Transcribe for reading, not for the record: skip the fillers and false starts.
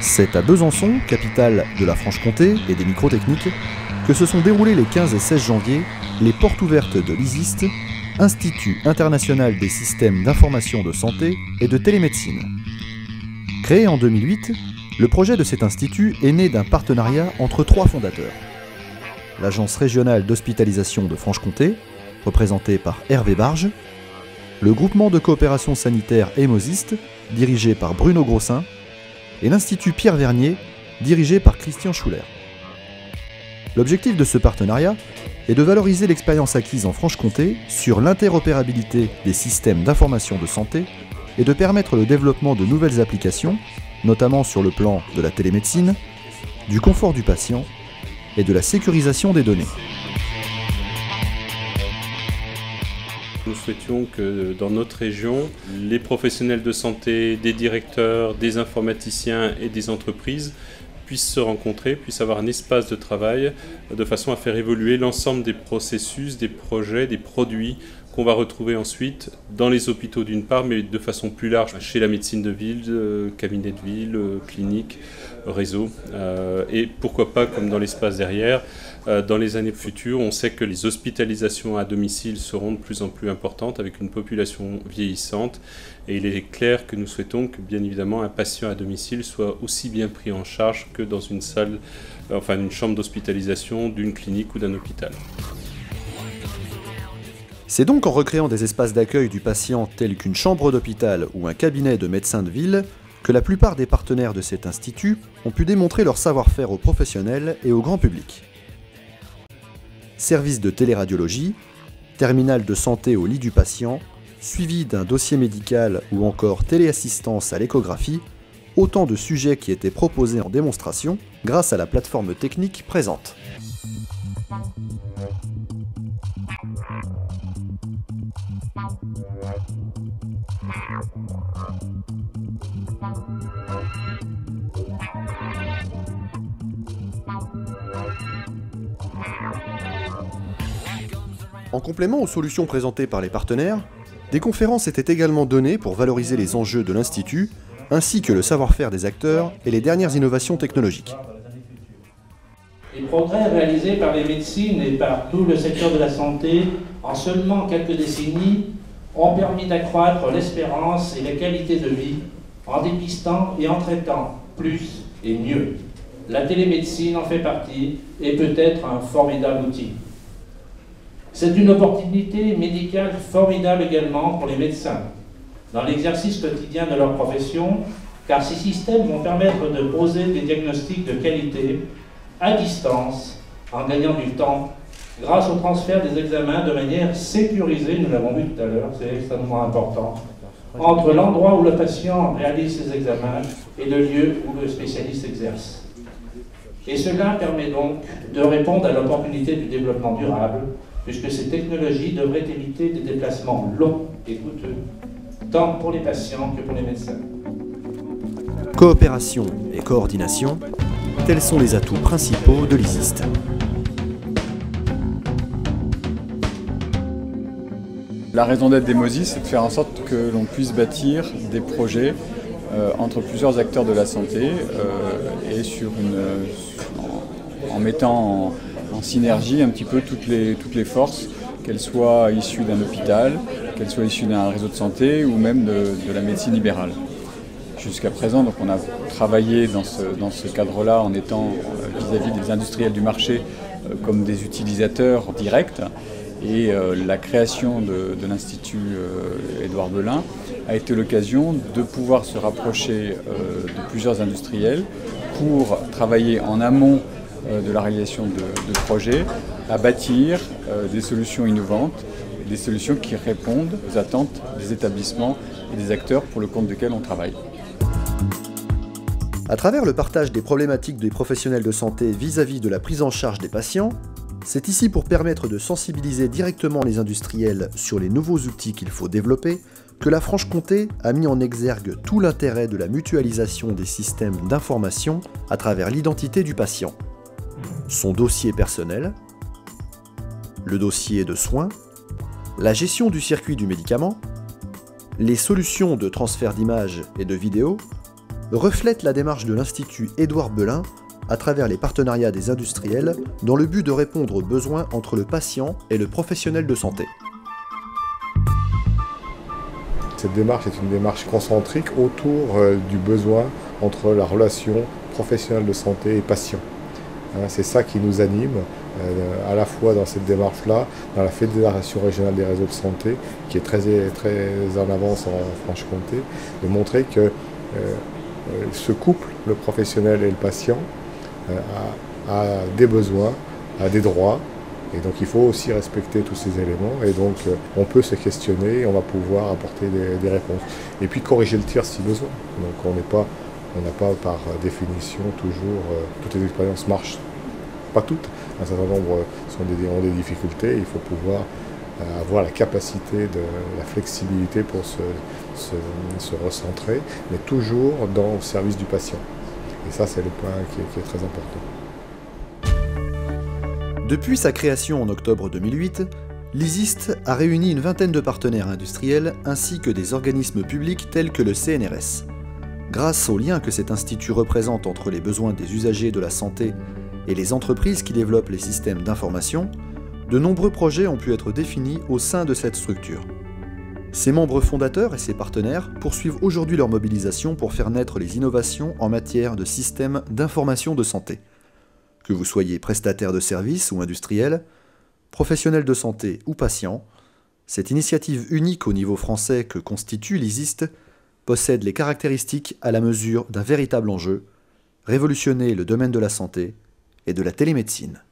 C'est à Besançon, capitale de la Franche-Comté et des microtechniques, que se sont déroulées les 15 et 16 janvier les portes ouvertes de l'ISIST, Institut international des systèmes d'information de santé et de télémédecine. Créé en 2008, le projet de cet institut est né d'un partenariat entre 3 fondateurs. L'Agence régionale d'hospitalisation de Franche-Comté, représentée par Hervé Barge, le groupement de coopération sanitaire Hémosiste, dirigé par Bruno Grossin, et l'Institut Pierre Vernier, dirigé par Christian Schuller. L'objectif de ce partenariat est de valoriser l'expérience acquise en Franche-Comté sur l'interopérabilité des systèmes d'information de santé et de permettre le développement de nouvelles applications, notamment sur le plan de la télémédecine, du confort du patient et de la sécurisation des données. Nous souhaitions que dans notre région, les professionnels de santé, des directeurs, des informaticiens et des entreprises puissent se rencontrer, puissent avoir un espace de travail de façon à faire évoluer l'ensemble des processus, des projets, des produits qu'on va retrouver ensuite dans les hôpitaux d'une part, mais de façon plus large chez la médecine de ville, cabinet de ville, clinique, réseau. Et pourquoi pas, comme dans l'espace derrière, dans les années futures, on sait que les hospitalisations à domicile seront de plus en plus importantes avec une population vieillissante. Et il est clair que nous souhaitons que, bien évidemment, un patient à domicile soit aussi bien pris en charge que dans une salle, enfin une chambre d'hospitalisation d'une clinique ou d'un hôpital. C'est donc en recréant des espaces d'accueil du patient tels qu'une chambre d'hôpital ou un cabinet de médecin de ville que la plupart des partenaires de cet institut ont pu démontrer leur savoir-faire aux professionnels et au grand public. Service de téléradiologie, terminal de santé au lit du patient, suivi d'un dossier médical ou encore téléassistance à l'échographie, autant de sujets qui étaient proposés en démonstration grâce à la plateforme technique présente. En complément aux solutions présentées par les partenaires, des conférences étaient également données pour valoriser les enjeux de l'Institut, ainsi que le savoir-faire des acteurs et les dernières innovations technologiques. Les progrès réalisés par les médecines et par tout le secteur de la santé en seulement quelques décennies ont permis d'accroître l'espérance et la qualité de vie en dépistant et en traitant plus et mieux. La télémédecine en fait partie et peut être un formidable outil. C'est une opportunité médicale formidable également pour les médecins, dans l'exercice quotidien de leur profession, car ces systèmes vont permettre de poser des diagnostics de qualité à distance, en gagnant du temps, grâce au transfert des examens de manière sécurisée, nous l'avons vu tout à l'heure, c'est extrêmement important, entre l'endroit où le patient réalise ses examens et le lieu où le spécialiste exerce. Et cela permet donc de répondre à l'opportunité du développement durable, puisque ces technologies devraient éviter des déplacements longs et coûteux, tant pour les patients que pour les médecins. Coopération et coordination, tels sont les atouts principaux de l'ISIST. La raison d'être d'Hémosiste, c'est de faire en sorte que l'on puisse bâtir des projets entre plusieurs acteurs de la santé et en mettant en synergie un petit peu toutes les forces, qu'elles soient issues d'un hôpital, qu'elles soient issues d'un réseau de santé ou même de la médecine libérale. Jusqu'à présent, donc, on a travaillé dans ce cadre-là en étant vis-à-vis des industriels du marché comme des utilisateurs directs. Et la création de l'Institut Édouard Belin a été l'occasion de pouvoir se rapprocher de plusieurs industriels pour travailler en amont de la réalisation de projets, à bâtir des solutions innovantes, des solutions qui répondent aux attentes des établissements et des acteurs pour le compte desquels on travaille. À travers le partage des problématiques des professionnels de santé vis-à-vis de la prise en charge des patients, c'est ici pour permettre de sensibiliser directement les industriels sur les nouveaux outils qu'il faut développer que la Franche-Comté a mis en exergue tout l'intérêt de la mutualisation des systèmes d'information à travers l'identité du patient, son dossier personnel, le dossier de soins, la gestion du circuit du médicament, les solutions de transfert d'images et de vidéos, reflète la démarche de l'Institut Édouard Belin à travers les partenariats des industriels dans le but de répondre aux besoins entre le patient et le professionnel de santé. Cette démarche est une démarche concentrique autour du besoin entre la relation professionnelle de santé et patient. C'est ça qui nous anime, à la fois dans cette démarche-là, dans la Fédération régionale des réseaux de santé, qui est très en avance en Franche-Comté, de montrer que ce couple, le professionnel et le patient, a des besoins, a des droits, et donc il faut aussi respecter tous ces éléments, et donc on peut se questionner, et on va pouvoir apporter des réponses. Et puis corriger le tir si besoin. Donc on n'a pas par définition toujours, toutes les expériences marchent, pas toutes, un certain nombre ont des difficultés, il faut pouvoir avoir la capacité, la flexibilité pour se recentrer, mais toujours dans le service du patient. Et ça, c'est le point qui est très important. Depuis sa création en octobre 2008, l'ISIST a réuni une vingtaine de partenaires industriels ainsi que des organismes publics tels que le CNRS. Grâce au lien que cet institut représente entre les besoins des usagers de la santé et les entreprises qui développent les systèmes d'information, de nombreux projets ont pu être définis au sein de cette structure. Ses membres fondateurs et ses partenaires poursuivent aujourd'hui leur mobilisation pour faire naître les innovations en matière de systèmes d'information de santé. Que vous soyez prestataire de services ou industriel, professionnel de santé ou patient, cette initiative unique au niveau français que constitue l'ISIST possède les caractéristiques à la mesure d'un véritable enjeu, révolutionner le domaine de la santé et de la télémédecine.